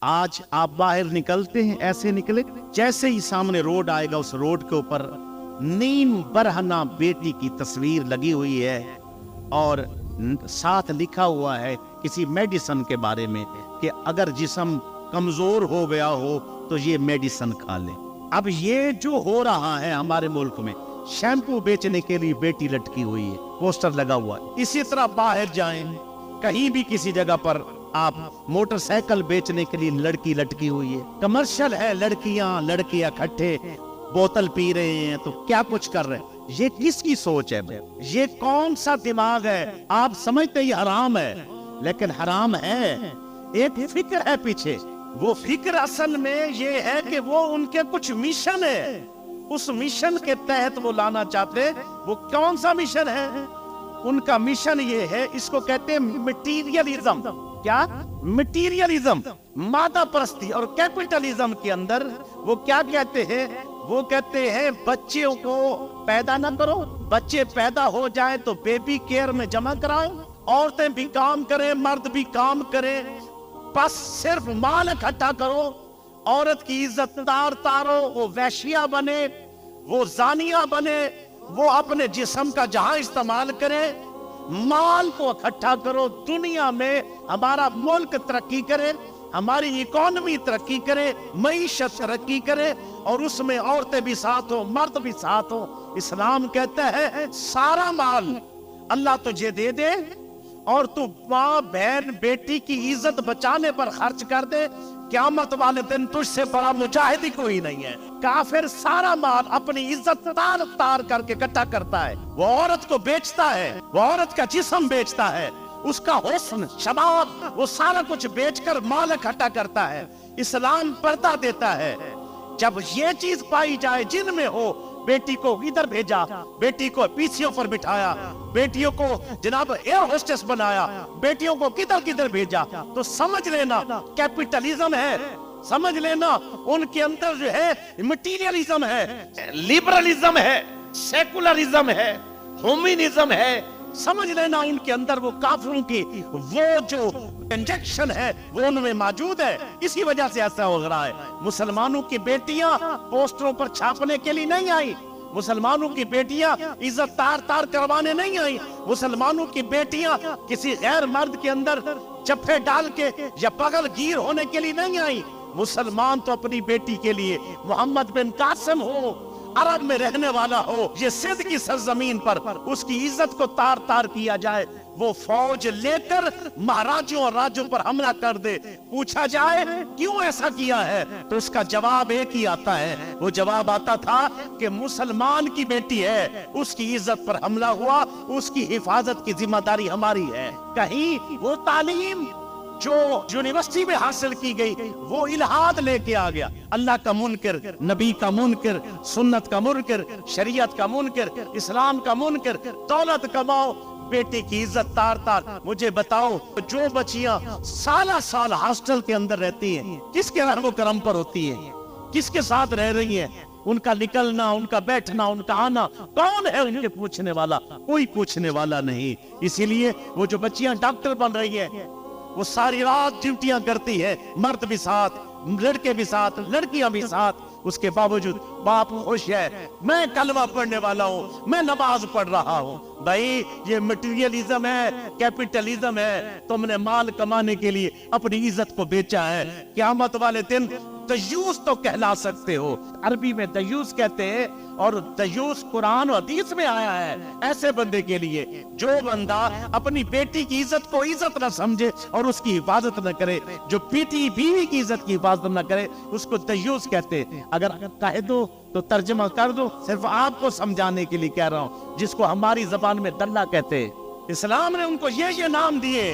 آج آپ باہر نکلتے ہیں، ایسے نکلے جیسے ہی سامنے روڈ آئے گا، اس روڈ کے اوپر نیم برہنہ بیٹی کی تصویر لگی ہوئی ہے اور ساتھ لکھا ہوا ہے کسی میڈیسن کے بارے میں کہ اگر جسم کمزور ہو گیا ہو تو یہ میڈیسن کھا لیں۔ اب یہ جو ہو رہا ہے ہمارے ملک میں، شیمپو بیچنے کے لیے بیٹی لٹکی ہوئی ہے، پوسٹر لگا ہوا ہے۔ اسی طرح باہر جائیں، کہیں بھی کسی جگہ پر آپ موٹر سائیکل بیچنے کے لیے لڑکی لٹکی ہوئی ہے، کمرشل ہے، لڑکیاں لڑکے اکٹھے بوتل پی رہے ہیں تو کیا کچھ کر رہے ہیں۔ یہ کس کی سوچ ہے؟ یہ کون سا دماغ ہے؟ آپ سمجھتے یہ حرام ہے، لیکن حرام ہے، ایک فکر ہے پیچھے۔ وہ فکر اصل میں یہ ہے کہ وہ ان کے کچھ مشن ہے، اس مشن کے تحت وہ لانا چاہتے۔ وہ کون سا مشن ہے؟ ان کا مشن یہ ہے، اس کو کہتے ہیں مٹیریلزم۔ کیا؟ مٹیریلزم، مادہ پرستی۔ اور کیپٹلزم کے اندر وہ کیا کہتے ہیں؟ وہ کہتے ہیں بچوں کو پیدا نہ کرو، بچے پیدا ہو جائیں تو بیبی کیئر میں جمع کرائیں، عورتیں بھی کام کریں، مرد بھی کام کریں، بس صرف مال اکٹھا کرو، عورت کی عزت تارو، وہ ویشیا بنے، وہ زانیہ بنے، وہ اپنے جسم کا جہاں استعمال کرے، مال کو اکٹھا کرو، دنیا میں ہمارا ملک ترقی کرے، ہماری اکانومی ترقی کرے، معیشت ترقی کرے، اور اس میں عورتیں بھی ساتھ ہوں، مرد بھی ساتھ ہوں۔ اسلام کہتا ہے سارا مال اللہ تجھے دے دے اور تو ماں بہن بیٹی کی عزت بچانے پر خرچ کر دے، قیامت والے دن تجھ سے بڑا مجاہد ہی کوئی نہیں ہے۔ کافر سارا مال اپنی عزت تار کر کے اکٹھا کرتا ہے، وہ عورت کو بیچتا ہے، وہ عورت کا جسم بیچتا ہے، اس کا حسن شباب، وہ سارا کچھ بیچ کر مال اکٹھا کرتا ہے۔ اسلام پردہ دیتا ہے، جب یہ چیز پائی جائے جن میں ہو، بیٹی کو ادھر بھیجا، بیٹی کو پیسیوں پر بٹھایا، بیٹیوں کو جناب ایئر ہوسٹس بنایا، بیٹیوں کو کدھر بھیجا، تو سمجھ لینا کیپٹلزم ہے، سمجھ لینا ان کے اندر جو ہے مٹیریلزم ہے، لبرلزم ہے، سیکولرزم ہے، ہومینزم ہے۔ سمجھ لینا ان کے اندر وہ کافروں کی وہ جو انجیکشن ہے وہ ان میں موجود ہے، اسی وجہ سے ایسا ہو رہا ہے۔ مسلمانوں کی بیٹیاں پوسٹروں پر چھاپنے کے لیے نہیں آئی، مسلمانوں کی بیٹیاں عزت تار کروانے نہیں آئی، مسلمانوں کی بیٹیاں کسی غیر مرد کے اندر چپے ڈال کے یا پگل گیر ہونے کے لیے نہیں آئی۔ مسلمان تو اپنی بیٹی کے لیے محمد بن قاسم ہو، عرب میں رہنے والا ہو، یہ سندھ کی سرزمین پر اس کی عزت کو تار کیا جائے، وہ فوج لے کر مہاراجوں اور راجوں پر حملہ کر دے، پوچھا جائے کیوں ایسا کیا ہے تو اس کا جواب ایک ہی آتا ہے، وہ جواب آتا تھا کہ مسلمان کی بیٹی ہے، اس کی عزت پر حملہ ہوا، اس کی حفاظت کی ذمہ داری ہماری ہے۔ کہیں وہ تعلیم جو یونیورسٹی میں حاصل کی گئی وہ الہاد لے کے آ گیا، اللہ کا منکر، نبی کا منکر، سنت کا منکر، شریعت کا منکر، اسلام کا منکر، دولت کماؤ، بیٹی کی عزت تار۔ مجھے بتاؤ جو بچیاں سالہ سال ہاسٹل کے اندر رہتی ہیں کس کے رحم و کرم پر ہوتی ہیں، کس کے ساتھ رہ رہی ہیں، ان کا نکلنا، ان کا بیٹھنا، ان کا آنا، کون ہے ان کے پوچھنے والا؟ کوئی پوچھنے والا نہیں۔ اسی لیے وہ جو بچیاں ڈاکٹر بن رہی ہیں وہ ساری رات ڈیوٹیاں کرتی ہے، مرد بھی ساتھ، لڑکے بھی ساتھ، لڑکیاں بھی ساتھ، اس کے باوجود باپ خوش ہے، میں کلمہ پڑھنے والا ہوں، میں نماز پڑھ رہا ہوں۔ بھائی یہ مٹیریلزم ہے، کیپٹلزم ہے، تم نے مال کمانے کے لیے اپنی عزت کو بیچا ہے۔ قیامت والے دن دیوس تو کہلا سکتے ہو، عربی میں دیوس کہتے ہیں، اور دیوس قرآن و حدیث میں آیا ہے ایسے بندے کے لیے جو بندہ اپنی بیٹی کی عزت کو عزت نہ سمجھے اور اس کی حفاظت نہ کرے، جو بیوی کی عزت کی حفاظت نہ کرے، اس کو دیوس کہتے ہیں۔ اگر کہہ دو تو ترجمہ کر دو، صرف آپ کو سمجھانے کے لیے کہہ رہا ہوں، جس کو ہماری زبان میں دلہ کہتے ہیں۔ اسلام نے ان کو یہ نام دیے۔